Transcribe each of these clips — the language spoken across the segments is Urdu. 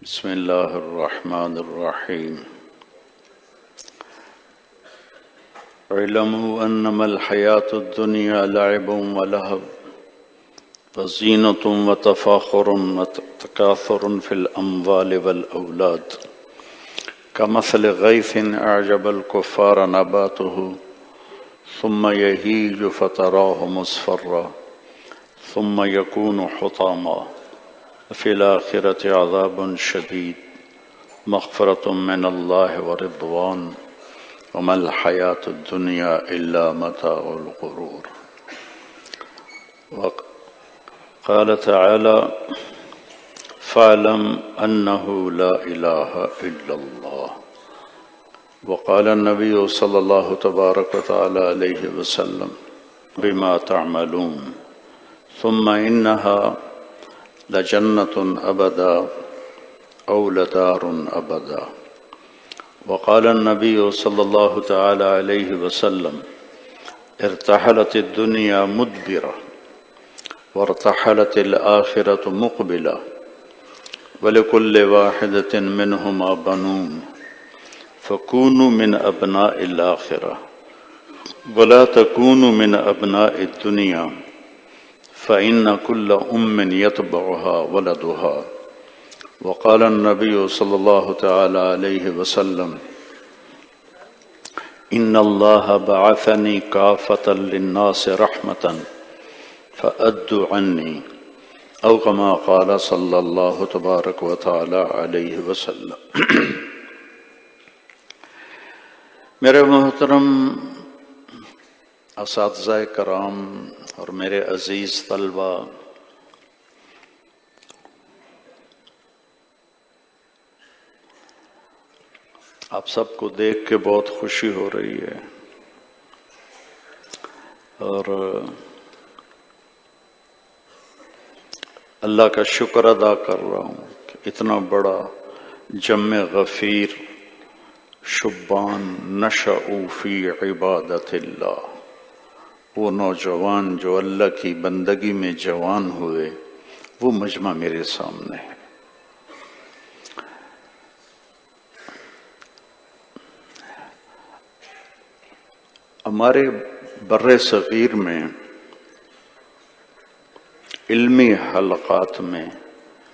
بسم اللہ الرحمن الرحیم اعلموا انما الحیاة الدنیا لعب ولہو وزینة وتفاخر وتکاثر فی الاموال والاولاد کمثل غیث اعجب الکفار نباته ثم یہیج فتراہ مصفرا ثم یکون حطاما فی الآخرة عذاب شدید مغفرة من اللہ ورضوان وما الحیاة الدنیا الا متاع الغرور. وقال تعالی فاعلم انه لا الہ الا اللہ. وقال النبی صلی اللہ تبارک وتعالی علیہ وسلم بما تعملون ثم انها لجنة أبدا أو لدار أبدا. وقال النبي صلى الله تعالى عليه وسلم ارتحلت الدنيا مدبرة وارتحلت الآخرة مقبلة ولكل واحدة منهما بنون فكونوا من أبناء الآخرة ولا تكونوا من أبناء الدنيا فإن كل أم يتبعها ولدها. وقال النبي صلى الله تعالى عليه وسلم إن الله بعثني كافة للناس رحمة فأدوا عني أو كما قال صلى الله تبارك وتعالى عليه وسلم. میرے محترم اساتذہ کرام اور میرے عزیز طلبہ، آپ سب کو دیکھ کے بہت خوشی ہو رہی ہے اور اللہ کا شکر ادا کر رہا ہوں کہ اتنا بڑا جمع غفیر شبان نشأوا فی عبادت اللہ، وہ نوجوان جو اللہ کی بندگی میں جوان ہوئے، وہ مجمع میرے سامنے ہے. ہمارے بر صغیر میں علمی حلقات میں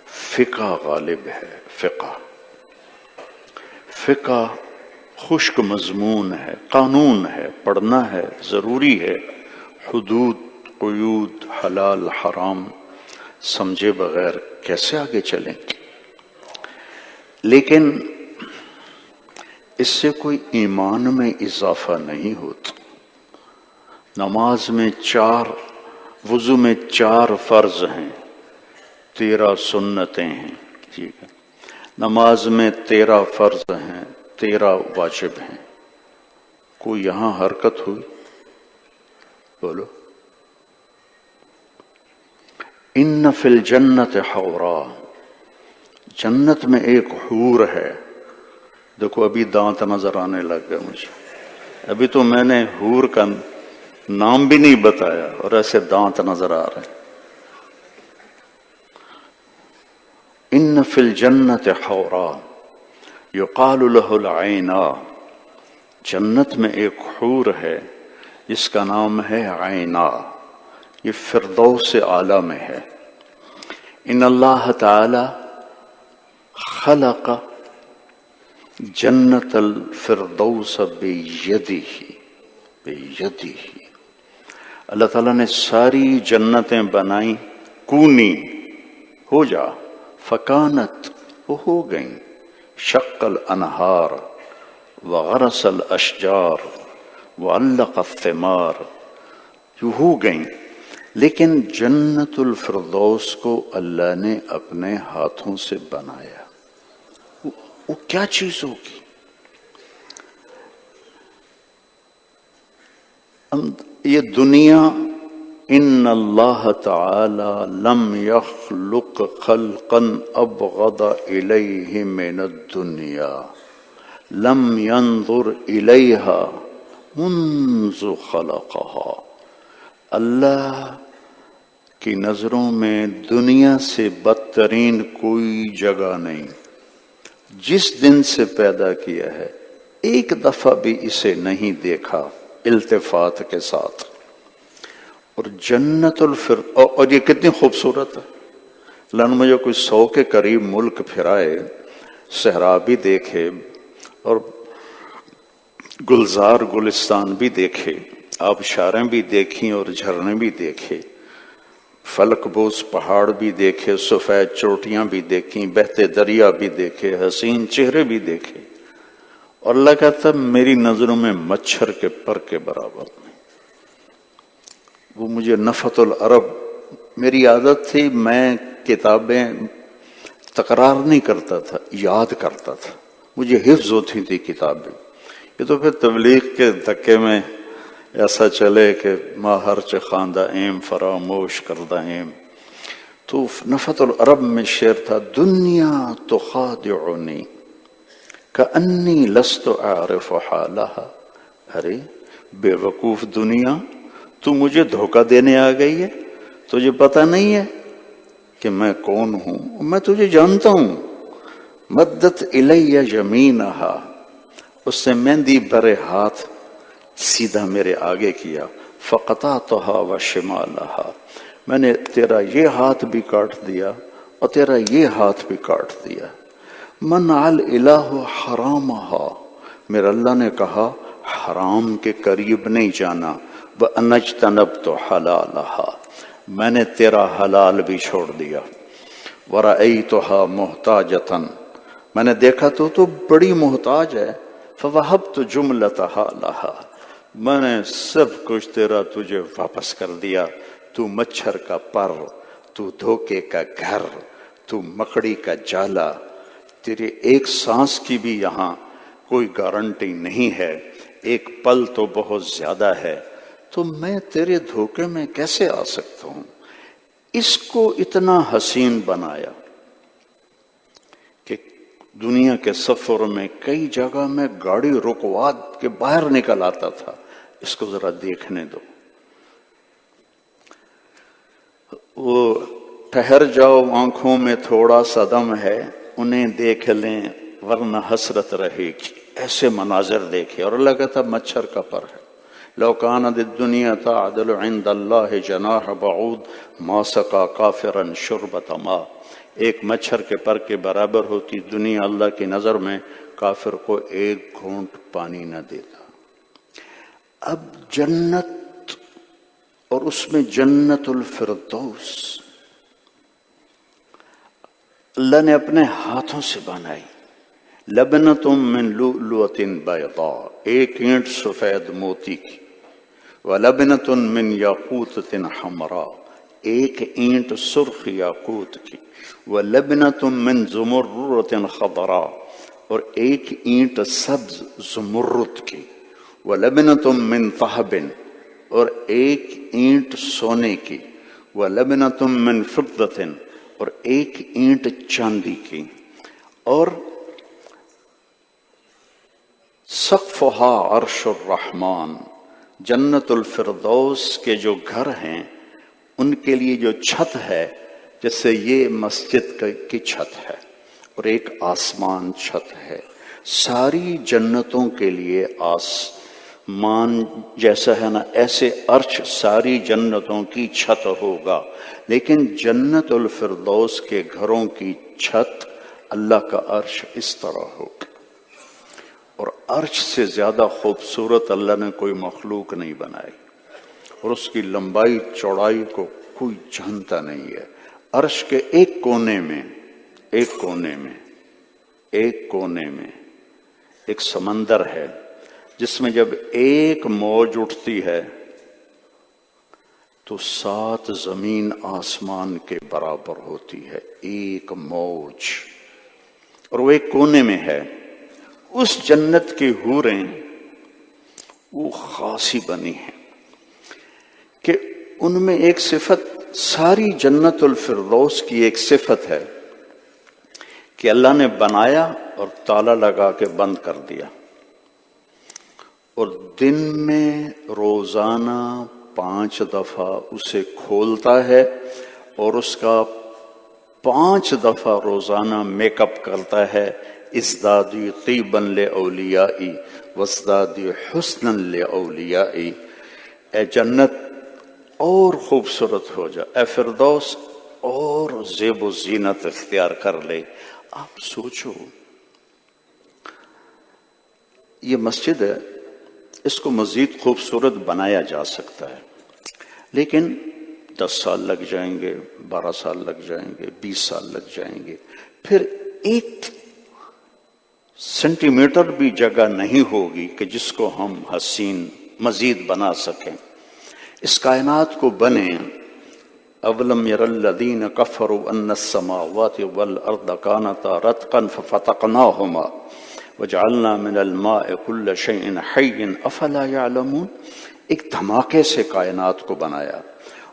فقہ غالب ہے. فقہ خشک مضمون ہے، قانون ہے، پڑھنا ہے، ضروری ہے. حدود، قیود، حلال حرام سمجھے بغیر کیسے آگے چلیں گے؟ لیکن اس سے کوئی ایمان میں اضافہ نہیں ہوتا. نماز میں 4، وضو میں 4 فرض ہیں، 13 سنتیں ہیں. ٹھیک ہے، نماز میں 13 فرض ہیں، 13 واجب ہیں. کوئی یہاں حرکت ہوئی؟ بولو. ان فی الجنت حورا، جنت میں ایک حور ہے. دیکھو ابھی دانت نظر آنے لگ گئے مجھے. ابھی تو میں نے حور کا نام بھی نہیں بتایا اور ایسے دانت نظر آ رہے ہیں. ان فی الجنت حورا یقال لہ العینا، جنت میں ایک حور ہے جس کا نام ہے عینا. یہ فردوس اعلیٰ میں ہے. ان اللہ تعالی خلق جنت الفردوس بیدہ. اللہ تعالیٰ نے ساری جنتیں بنائیں. کونی، ہو جا. فکانت، وہ ہو گئیں. شق الانہار وغرس الاشجار وعلق الثمار، جو ہو گئیں. لیکن جنت الفردوس کو اللہ نے اپنے ہاتھوں سے بنایا. وہ کیا چیز ہوگی؟ یہ دنیا، ان اللہ تعالی لم یخلق خلقا ابغض الیہ من الدنیا لم ينظر الیہا منذ خلقها. اللہ کی نظروں میں دنیا سے بدترین کوئی جگہ نہیں. جس دن سے پیدا کیا ہے ایک دفعہ بھی اسے نہیں دیکھا التفات کے ساتھ. اور جنت اور یہ کتنی خوبصورت ہے. اللہ نے مجھے کوئی 100 کے قریب ملک پھرائے، صحرا بھی دیکھے اور گلزار گلستان بھی دیکھے، آبشاریں بھی دیکھیں اور جھرنے بھی دیکھے، فلک بوس پہاڑ بھی دیکھے، سفید چوٹیاں بھی دیکھیں، بہتے دریا بھی دیکھے، حسین چہرے بھی دیکھے، اور اللہ کہتا میری نظروں میں مچھر کے پر کے برابر نہیں. وہ مجھے نفت العرب، میری عادت تھی میں کتابیں تکرار نہیں کرتا تھا، یاد کرتا تھا، مجھے حفظ ہوتی تھی کتابیں. یہ تو پھر تبلیغ کے دھکے میں ایسا چلے کہ ما ہرچ خواندہ ایم فراموش کردہ ایم. تو نفت العرب میں شعر تھا، دنیا تخادعنی کأنی لست اعرف حالہا. ارے بے وقوف دنیا، تو مجھے دھوکہ دینے آ گئی ہے، تجھے پتہ نہیں ہے کہ میں کون ہوں؟ میں تجھے جانتا ہوں. مدت الی یمینہا، اس سے مہندی برے ہاتھ سیدھا میرے آگے کیا. فقطعتہا وشمالہا، میں نے تیرا یہ ہاتھ بھی کاٹ دیا اور تیرا یہ ہاتھ بھی کاٹ دیا. منع الالہ حرامہا، میرے اللہ نے کہا حرام کے قریب نہیں جانا. وَأَنَجْتَنَبْتُ حَلَالَهَا، میں نے تیرا حلال بھی چھوڑ دیا. وَرَأَيْتُهَا مُحْتَاجَةً، میں نے دیکھا تو بڑی محتاج ہے. فَوَهَبْتُ جُمْلَتَهَا لَهَا، میں نے سب کچھ تیرا تجھے واپس کر دیا. تو مچھر کا پر، تو دھوکے کا گھر، تو مکڑی کا جالا، تیرے ایک سانس کی بھی یہاں کوئی گارنٹی نہیں ہے، ایک پل تو بہت زیادہ ہے. تو میں تیرے دھوکے میں کیسے آ سکتا ہوں؟ اس کو اتنا حسین بنایا کہ دنیا کے سفر میں کئی جگہ میں گاڑی رکوا کے باہر نکل آتا تھا. اس کو ذرا دیکھنے دو. وہ ٹھہر جاؤ، آنکھوں میں تھوڑا سا دم ہے، انہیں دیکھ لیں ورنہ حسرت رہے گی. ایسے مناظر دیکھے. اور اللہ کہتا مچھر کا پر ہے. لو کانت الدنیا تعدل عند اللہ جناح بعود ما سقا کافرا شربۃ ماء، ایک مچھر کے پر کے برابر ہوتی دنیا اللہ کی نظر میں کافر کو ایک گھونٹ پانی نہ دیتا. اب جنت، اور اس میں جنت الفردوس اللہ نے اپنے ہاتھوں سے بنائی. لبنۃ من لؤلؤۃ بیضاء، ایک اینٹ سفید موتی کی. ولبنۃ من یاقوتۃ حمراء، ایک اینٹ سرخ یاقوت کی. ولبنۃ من زمرد خضراء، اور ایک اینٹ سبز زمرد کی. ولبنۃ من ذہب، اور ایک اینٹ سونے کی. ولبنۃ من فضۃ، اور ایک اینٹ چاندی کی. اور سقفہا عرش الرحمن، جنت الفردوس کے جو گھر ہیں ان کے لیے جو چھت ہے جیسے یہ مسجد کی چھت ہے اور ایک آسمان چھت ہے. ساری جنتوں کے لیے آسمان جیسا ہے نا، ایسے عرش ساری جنتوں کی چھت ہوگا. لیکن جنت الفردوس کے گھروں کی چھت اللہ کا عرش اس طرح ہوگا. اور عرش سے زیادہ خوبصورت اللہ نے کوئی مخلوق نہیں بنائی، اور اس کی لمبائی چوڑائی کو کوئی جانتا نہیں ہے. عرش کے ایک کونے میں ایک سمندر ہے جس میں جب ایک موج اٹھتی ہے تو 7 زمین آسمان کے برابر ہوتی ہے ایک موج. اور وہ ایک کونے میں ہے. اس جنت کی حوریں وہ خاصی بنی ہیں کہ ان میں ایک صفت، ساری جنت الفردوس کی ایک صفت ہے کہ اللہ نے بنایا اور تالا لگا کے بند کر دیا، اور دن میں روزانہ 5 دفعہ اسے کھولتا ہے اور اس کا 5 دفعہ روزانہ میک اپ کرتا ہے، ازدادی طیبا لاولیائی وازدادی حسنا لاولیائی، اے جنت اور خوبصورت ہو جا، اے فردوس اور زیب و زینت اختیار کر لے۔ آپ سوچو، یہ مسجد ہے، اس کو مزید خوبصورت بنایا جا سکتا ہے، لیکن 10 سال لگ جائیں گے، 12 سال لگ جائیں گے، 20 سال لگ جائیں گے، پھر 1 سینٹی میٹر بھی جگہ نہیں ہوگی کہ جس کو ہم حسین مزید بنا سکیں۔ اس کائنات کو بنے، اولم یر الذین کفروا ان السماوات والارض کانتا رتقا ففتقناہما وجعلنا من الماء كل شيء حي افلا يعلمون۔ ایک دھماکے سے کائنات کو بنایا،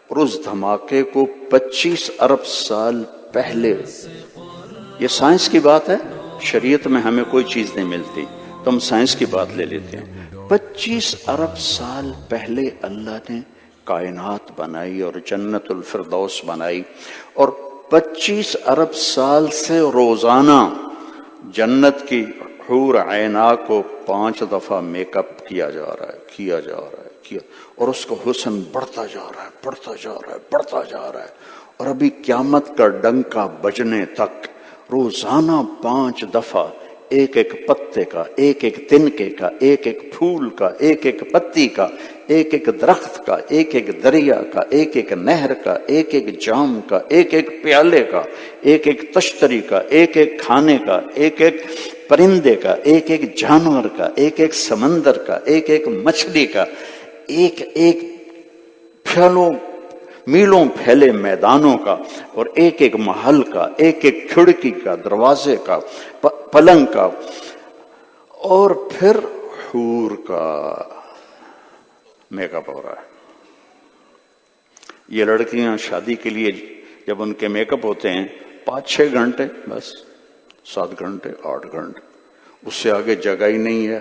اور اس دھماکے کو 25 ارب سال پہلے، یہ سائنس کی بات ہے، شریعت میں ہمیں کوئی چیز نہیں ملتی تو ہم سائنس کی بات لے لیتے ہیں، 25 ارب سال پہلے اللہ نے کائنات بنائی اور جنت الفردوس بنائی، اور 25 ارب سال سے روزانہ جنت کی حور عینا کو 5 دفعہ میک اپ کیا جا رہا ہے، اور اس کا حسن بڑھتا جا رہا ہے، اور ابھی قیامت کا ڈنکا بجنے تک روزانہ 5 دفعہ ایک ایک پتے کا، ایک ایک تنکے کا، ایک ایک پھول کا، ایک ایک پتی کا، ایک ایک درخت کا، ایک ایک دریا کا، ایک ایک نہر کا، ایک ایک جام کا، ایک ایک پیالے کا، ایک ایک تشتری کا، ایک ایک کھانے کا، ایک ایک پرندے کا، ایک ایک جانور کا، ایک ایک سمندر کا، ایک ایک مچھلی کا، ایک ایک میلوں پھیلے میدانوں کا، اور ایک ایک محل کا، ایک ایک کھڑکی کا، دروازے کا، پلنگ کا، اور پھر حور کا میک اپ ہو رہا ہے۔ یہ لڑکیاں شادی کے لیے جب ان کے میک اپ ہوتے ہیں 5-6 گھنٹے، بس 7 گھنٹے 8 گھنٹے، اس سے آگے جگہ ہی نہیں ہے،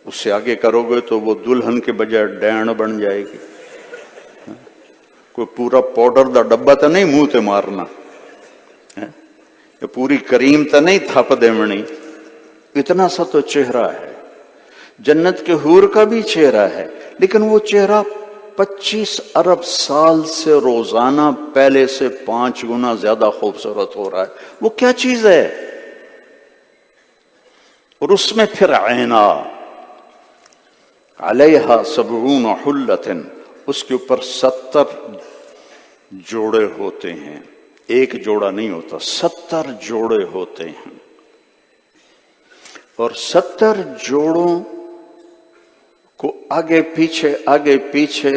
اس سے آگے کرو گے تو وہ دلہن کے بجائے ڈینڈ بن جائے گی، کوئی پورا پاؤڈر دا ڈبہ تو نہیں منہ تے مارنا، پوری کریم تو نہیں تھپ دیونی، اتنا سا تو چہرہ ہے۔ جنت کے حور کا بھی چہرہ ہے، لیکن وہ چہرہ 25 ارب سال سے روزانہ پہلے سے 5 گنا زیادہ خوبصورت ہو رہا ہے۔ وہ کیا چیز ہے؟ اور اس میں پھر عینا علیہا 70 حلۃ، اس کے اوپر 70 جوڑے ہوتے ہیں، ایک جوڑا نہیں ہوتا، 70 جوڑے ہوتے ہیں، اور 70 جوڑوں کو آگے پیچھے